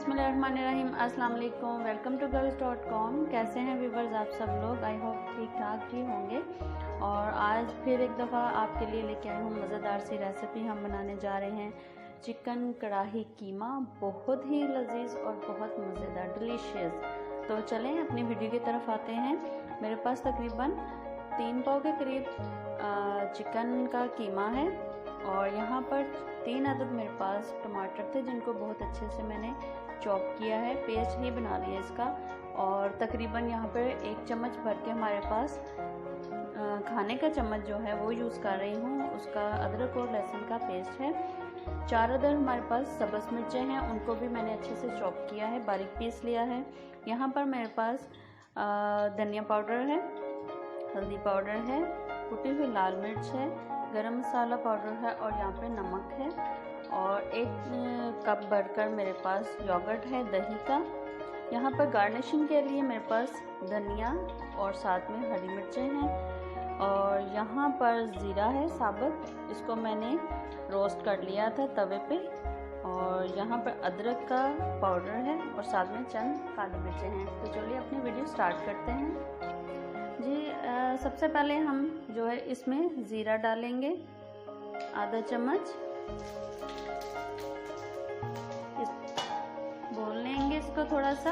बिस्मिल्लाहिर्रहमानिर्रहीम। अस्सलाम वालेकुम। Welcome to girls.com। कैसे हैं व्यूवर्स आप सब लोग? आई होप ठीक ठाक ही होंगे। और आज फिर एक दफ़ा आपके लिए लेके आई हूँ मज़ेदार सी रेसिपी। हम बनाने जा रहे हैं चिकन कढ़ाई कीमा, बहुत ही लजीज और बहुत मज़ेदार, डिलीशियस। तो चलें अपनी वीडियो की तरफ आते हैं। मेरे पास तकरीबन 3 पाव के करीब चिकन का कीमा है और यहाँ पर 3 अदद मेरे पास टमाटर थे जिनको बहुत अच्छे से मैंने चॉप किया है, पेस्ट ही बना लिया इसका। और तकरीबन यहाँ पर 1 चम्मच भर के हमारे पास खाने का चम्मच जो है वो यूज़ कर रही हूँ, उसका अदरक और लहसुन का पेस्ट है। 4 अदद हमारे पास सब्ज़ मिर्चें हैं, उनको भी मैंने अच्छे से चॉप किया है, बारीक पीस लिया है। यहाँ पर मेरे पास धनिया पाउडर है, हल्दी पाउडर है, कुटी हुई लाल मिर्च है, गरम मसाला पाउडर है और यहाँ पे नमक है। और 1 कप भरकर मेरे पास योगर्ट है दही का। यहाँ पर गार्निशिंग के लिए मेरे पास धनिया और साथ में हरी मिर्चें हैं। और यहाँ पर ज़ीरा है साबुत, इसको मैंने रोस्ट कर लिया था तवे पे। और यहाँ पर अदरक का पाउडर है और साथ में चंद काली मिर्चें हैं। तो चलिए अपनी वीडियो स्टार्ट करते हैं जी। सबसे पहले हम जो है इसमें ज़ीरा डालेंगे, आधा चम्मच। भून लेंगे इसको थोड़ा सा।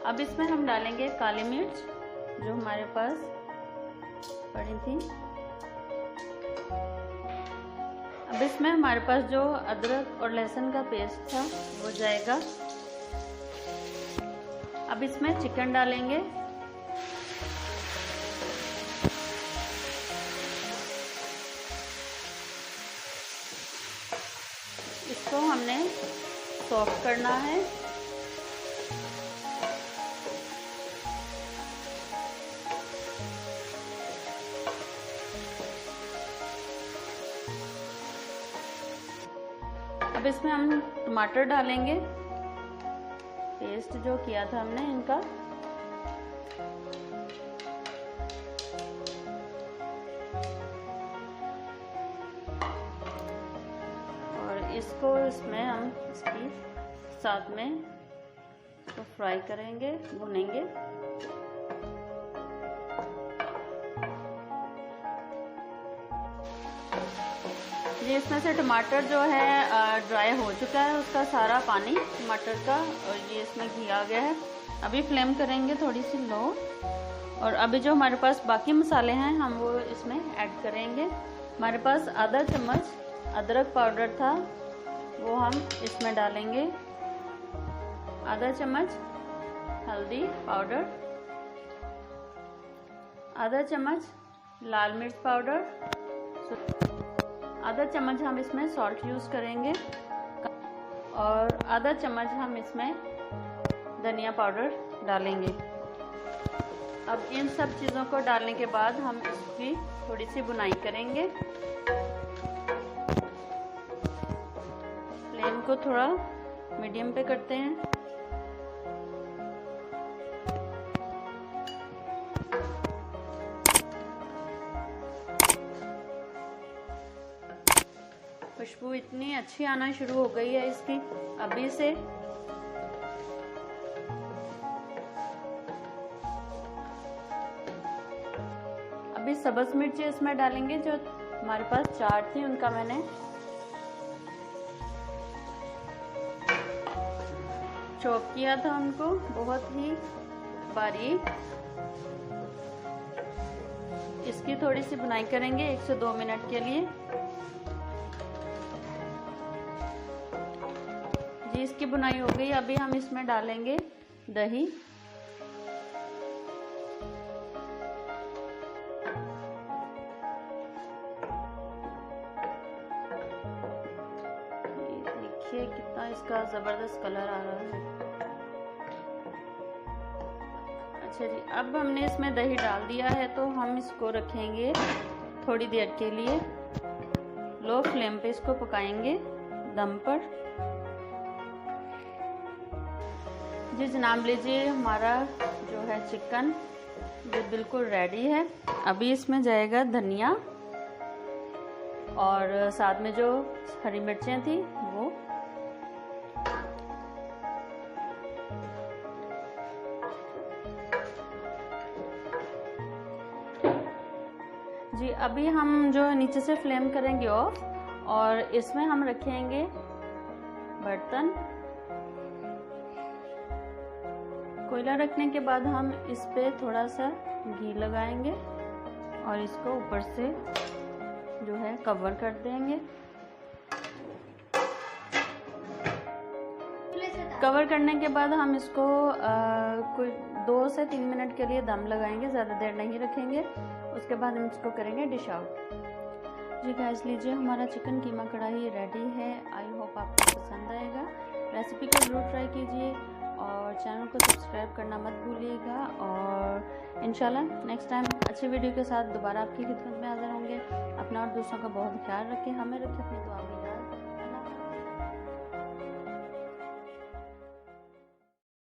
अब इसमें हम डालेंगे काली मिर्च जो हमारे पास पड़ी थी। अब इसमें हमारे पास जो अदरक और लहसुन का पेस्ट था वो जाएगा। अब इसमें चिकन डालेंगे। इसको हमने सॉफ्ट करना है। अब इसमें हम टमाटर डालेंगे, पेस्ट जो किया था हमने इनका। और इसको इसमें हम इसकी साथ में तो फ्राई करेंगे, भुनेंगे। ये इसमें से टमाटर जो है ड्राई हो चुका है, उसका सारा पानी टमाटर का, और ये इसमें घी आ गया है। अभी फ्लेम करेंगे थोड़ी सी लो। और अभी जो हमारे पास बाकी मसाले हैं हम वो इसमें ऐड करेंगे। हमारे पास आधा चम्मच अदरक पाउडर था वो हम इसमें डालेंगे, आधा चम्मच हल्दी पाउडर, आधा चम्मच लाल मिर्च पाउडर, आधा चम्मच हम इसमें सॉल्ट यूज़ करेंगे और आधा चम्मच हम इसमें धनिया पाउडर डालेंगे। अब इन सब चीज़ों को डालने के बाद हम इसकी थोड़ी सी भुनाई करेंगे। फ्लेम को थोड़ा मीडियम पे करते हैं। खुशबू इतनी अच्छी आना शुरू हो गई है इसकी अभी से। अभी सब्ज़ मिर्ची इसमें डालेंगे, जो हमारे पास 4 थी उनका मैंने चॉप किया था, उनको बहुत ही बारीक। इसकी थोड़ी सी बुनाई करेंगे 1 से 2 मिनट के लिए। जी इसकी बुनाई हो गई। अभी हम इसमें डालेंगे दही। देखिए कितना इसका जबरदस्त कलर आ रहा है। अच्छा जी, अब हमने इसमें दही डाल दिया है तो हम इसको रखेंगे थोड़ी देर के लिए। लो फ्लेम पे इसको पकाएंगे दम पर। जी जनाब लीजिए, हमारा जो है चिकन ये बिल्कुल रेडी है। अभी इसमें जाएगा धनिया और साथ में जो हरी मिर्चें थी वो जी अभी हम जो है नीचे से फ्लेम करेंगे ऑफ, और इसमें हम रखेंगे बर्तन। कोयला रखने के बाद हम इस पे थोड़ा सा घी लगाएंगे और इसको ऊपर से जो है कवर कर देंगे। कवर करने के बाद हम इसको कोई 2 से 3 मिनट के लिए दम लगाएंगे, ज़्यादा देर नहीं रखेंगे। उसके बाद हम इसको करेंगे डिश आउट। जी गाइस, लीजिए हमारा चिकन कीमा कढ़ाई रेडी है। आई होप आपको पसंद आएगा। रेसिपी को ज़रूर ट्राई कीजिए और चैनल को सब्सक्राइब करना मत भूलिएगा। और इंशाल्लाह नेक्स्ट टाइम अच्छी वीडियो के साथ दोबारा आपकी खिदमत में हाज़िर होंगे। अपना और दूसरों का बहुत ख्याल रखें, हमें रखें अपनी दुआ में याद।